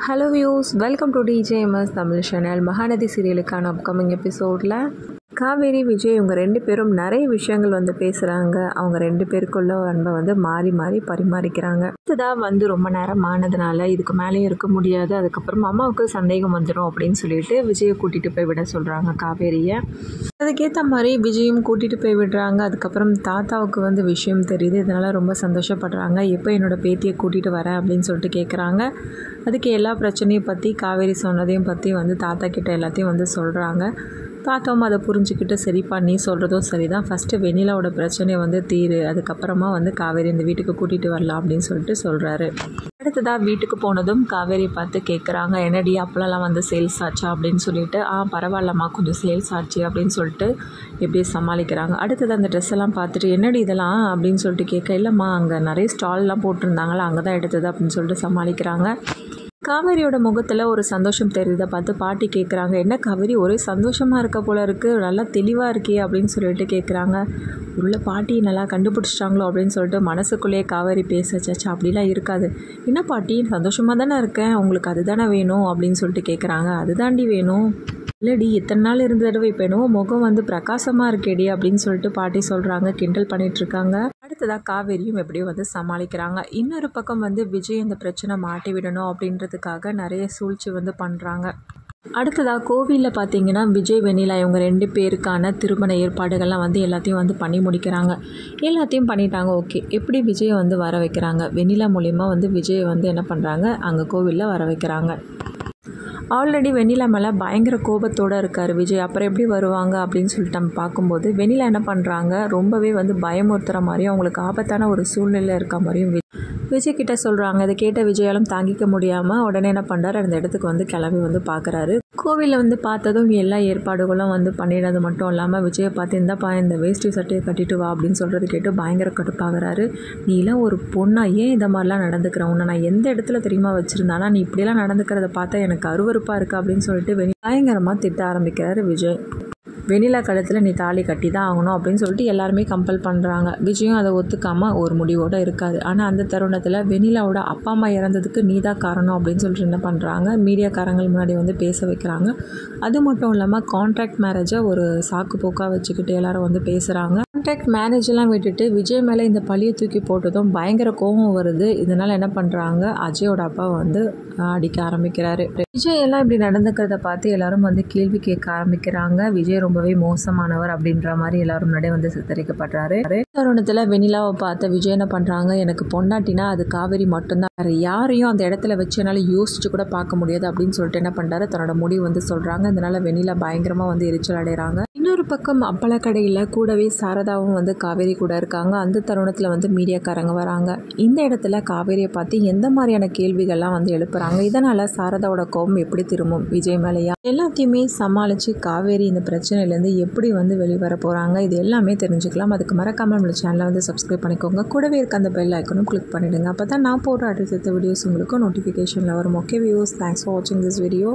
Hello viewers, welcome to DJMS Tamil channel. Mahanadi சீரியலுக்கான upcoming எபிசோடில் காவேரி விஜய் இவங்க 2 பேரும் நிறைய விஷயங்கள் வந்து பேசுகிறாங்க. அவங்க 2 பேருக்குள்ள அன்பை வந்து மாறி மாறி பரிமாறிக்கிறாங்க. இதுதான் ரொம்ப நேரம் ஆனதுனால இதுக்கு மேலேயும் இருக்க முடியாது, அதுக்கப்புறம் அம்மாவுக்கு சந்தேகம் வந்துடும் அப்படின்னு சொல்லிட்டு விஜயை கூட்டிகிட்டு போய் விட சொல்கிறாங்க காவேரியை. அதுக்கேற்ற மாதிரி விஜயும் கூட்டிகிட்டு போய் விடுறாங்க. அதுக்கப்புறம் தாத்தாவுக்கு வந்து விஷயம் தெரியுது. இதனால் ரொம்ப சந்தோஷப்படுறாங்க. எப்போ என்னோடய பேத்தியை கூட்டிகிட்டு வரேன் அப்படின்னு சொல்லிட்டு கேட்குறாங்க. அதுக்கு எல்லா பிரச்சனையும் பற்றி காவேரி சொன்னதையும் பற்றி வந்து தாத்தா கிட்ட எல்லாத்தையும் வந்து சொல்கிறாங்க. தாத்தாவும் அதை புரிஞ்சுக்கிட்டு, சரிப்பா நீ சொல்கிறதும் சரிதான், ஃபஸ்ட்டு வெண்ணிலாவோட பிரச்சனையை வந்து தீரு, அதுக்கப்புறமா வந்து காவேரி இந்த வீட்டுக்கு கூட்டிகிட்டு வரலாம் அப்படின்னு சொல்லிட்டு சொல்கிறாரு. அடுத்ததாக வீட்டுக்கு போனதும் காவேரி பார்த்து கேட்குறாங்க, என்னடி அப்பளம்லாம் வந்து சேல்ஸ் ஆச்சா அப்படின்னு சொல்லிட்டு. பரவாயில்லம்மா, கொஞ்சம் சேல்ஸ் ஆச்சு அப்படின்னு சொல்லிட்டு எப்படியே சமாளிக்கிறாங்க. அடுத்தது அந்த ட்ரெஸ் எல்லாம் பார்த்துட்டு, என்னடி இதெல்லாம் அப்படின்னு சொல்லிட்டு கேட்க, இல்லைம்மா அங்கே நிறைய ஸ்டால்லாம் போட்டிருந்தாங்களா, அங்கே தான் எடுத்தது அப்படின்னு சொல்லிட்டு சமாளிக்கிறாங்க. காவேரியோட முகத்தில் ஒரு சந்தோஷம் தெரியுதை பார்த்து பாட்டி கேட்குறாங்க, என்ன காவேரி ஒரே சந்தோஷமாக இருக்க போல இருக்குது, நல்லா தெளிவாக இருக்கே அப்படின்னு சொல்லிட்டு கேட்குறாங்க. உள்ள பாட்டி நல்லா கண்டுபிடிச்சிட்டாங்களோ அப்படின்னு சொல்லிட்டு மனசுக்குள்ளேயே காவேரி பேசச்சாச்சா, அப்படிலாம் இருக்காது, என்ன பாட்டி சந்தோஷமாக தானே இருக்கேன், உங்களுக்கு அதுதானே வேணும் அப்படின்னு சொல்லிட்டு கேட்குறாங்க. அதுதாண்டி வேணும், இல்லடி இத்தனை நாள் இருந்த தடவை இப்போ என்னவோ முகம் வந்து பிரகாசமாக இருக்கேடி அப்படின்னு சொல்லிட்டு பாட்டி சொல்கிறாங்க, கிண்டல் பண்ணிகிட்ருக்காங்க. அடுத்ததாக காவேரியும் எப்படியோ வந்து சமாளிக்கிறாங்க. இன்னொரு பக்கம் வந்து விஜய் இந்த பிரச்சனை மாட்டி விடணும் அப்படின்றதுக்காக நிறைய சூழ்ச்சி வந்து பண்ணுறாங்க. அடுத்ததாக கோவிலில் பார்த்தீங்கன்னா விஜய் வெண்ணிலா இவங்க 2 பேருக்கான திருமண ஏற்பாடுகள்லாம் வந்து எல்லாத்தையும் வந்து பண்ணி முடிக்கிறாங்க. எல்லாத்தையும் பண்ணிட்டாங்க. ஓகே, எப்படி விஜயை வந்து வர வைக்கிறாங்க, வெண்ணிலா மூலிமா வந்து விஜயை வந்து என்ன பண்ணுறாங்க, அங்கே கோவிலில் வர வைக்கிறாங்க. ஆல்ரெடி வெண்ணிலா மேலே பயங்கர கோபத்தோடு இருக்கார் விஜய். அப்புறம் எப்படி வருவாங்க அப்படின்னு சொல்லிட்டு நம்ம பார்க்கும்போது வெண்ணிலா என்ன பண்ணுறாங்க, ரொம்பவே வந்து பயமுறுத்துகிற மாதிரியும் அவங்களுக்கு ஆபத்தான ஒரு சூழ்நிலை இருக்க மாதிரியும் விஜய் கிட்ட சொல்கிறாங்க. இதை கேட்ட விஜயாலும் தாங்கிக்க முடியாமல் உடனே என்ன பண்ணுறாரு, அந்த இடத்துக்கு வந்து கிளம்பி வந்து பார்க்குறாரு. கோவிலில் வந்து பார்த்ததும் எல்லா ஏற்பாடுகளும் வந்து பண்ணிடுறது மட்டும் இல்லாமல் விஜயை பார்த்து, இந்தப்பா இந்த வேஷ்டி சட்டையை கட்டிட்டு வா அப்படின்னு சொல்கிறது கேட்டு பயங்கர கடுப்பாகிறாரு. நீலாம் ஒரு பொண்ணா ஏன் இந்த மாதிரிலாம் நடந்துக்கிற, உன்னை நான் எந்த இடத்துல தெரியுமா வச்சுருந்தானா, நீ இப்படிலாம் நடந்துக்கிறத பார்த்தா எனக்கு அருவருப்பாக இருக்குது அப்படின்னு சொல்லிட்டு பயங்கரமாக திட்ட ஆரம்பிக்கிறாரு விஜய். வெண்ணிலா கழுத்தில் நீ தாலி கட்டி தான் ஆகணும் அப்படின்னு சொல்லிட்டு எல்லாருமே கம்பல் பண்ணுறாங்க. விஜயும் அதை ஒத்துக்காமல் ஒரு முடிவோடு இருக்காது. ஆனால் அந்த தருணத்தில் வெண்ணிலாவோட அப்பா அம்மா இறந்ததுக்கு நீ தான் காரணம் அப்படின்னு சொல்லிட்டு என்ன பண்ணுறாங்க, மீடியாக்காரங்கள் முன்னாடி வந்து பேச வைக்கிறாங்க. அது மட்டும் இல்லாமல் கான்ட்ராக்ட் மேரேஜை ஒரு சாக்கு போக்காக வச்சுக்கிட்டு எல்லாரும் வந்து பேசுகிறாங்க. கான்ட்ராக்ட் மேரேஜெல்லாம் விட்டுட்டு விஜய் மேலே இந்த பழியை தூக்கி போட்டதும் பயங்கர கோபம் வருது. இதனால் என்ன பண்ணுறாங்க, அஜயோட அப்பா வந்து அடிக்க ஆரம்பிக்கிறாரு. விஜய் எல்லாம் இப்படி நடந்துக்கிறத பார்த்து எல்லாரும் வந்து கேள்வி கேட்க ஆரம்பிக்கிறாங்க. விஜய் ரொம்பவே மோசமானவர் அப்படின்ற மாதிரி எல்லாரும் முன்னாடி வந்து சித்தரிக்கப்படுறாரு. தருணத்தில் வெண்ணிலாவை பார்த்த விஜய் என்ன பண்ணுறாங்க, எனக்கு பொண்டாட்டினா அது காவேரி மட்டும்தான், வேறு யாரையும் அந்த இடத்துல வச்சு என்னால் யோசிச்சு கூட பார்க்க முடியாது அப்படின்னு சொல்லிட்டு என்ன பண்ணுறாரு, தன்னோட முடிவு வந்து சொல்கிறாங்க. இதனால் வெண்ணிலா பயங்கரமாக வந்து எரிச்சல் அடைகிறாங்க. இன்னொரு பக்கம் அப்பளக்கடையில் கூடவே சாரதாவும் வந்து காவேரி கூட இருக்காங்க. அந்த தருணத்தில் வந்து மீடியாக்காரங்க வராங்க. இந்த இடத்துல காவேரியை பார்த்து எந்த மாதிரியான கேள்விகள்லாம் வந்து எழுப்புறாங்க. இதனால் சாரதாவோட கோபம் எப்படி திரும்பும் விஜய் மேலேயா, எல்லாத்தையுமே சமாளித்து காவேரி இந்த பிரச்சனையிலேருந்து எப்படி வந்து வெளிவர போகிறாங்க, இது எல்லாமே தெரிஞ்சுக்கலாம். அதுக்கு மறக்காமல் நம்மளோட சேனலை வந்து சப்ஸ்கிரைப் பண்ணிக்கோங்க. கூடவே இருக்க அந்த பெல் ஐக்கனும் கிளிக் பண்ணிவிடுங்க. அப்போ தான் நான் போடுற அடுத்த வீடியோஸ் உங்களுக்கு நோட்டிஃபிகேஷனில் வரும். ஓகே வியூஸ், தேங்க்ஸ் ஃபார் வாட்சிங் திஸ் வீடியோ.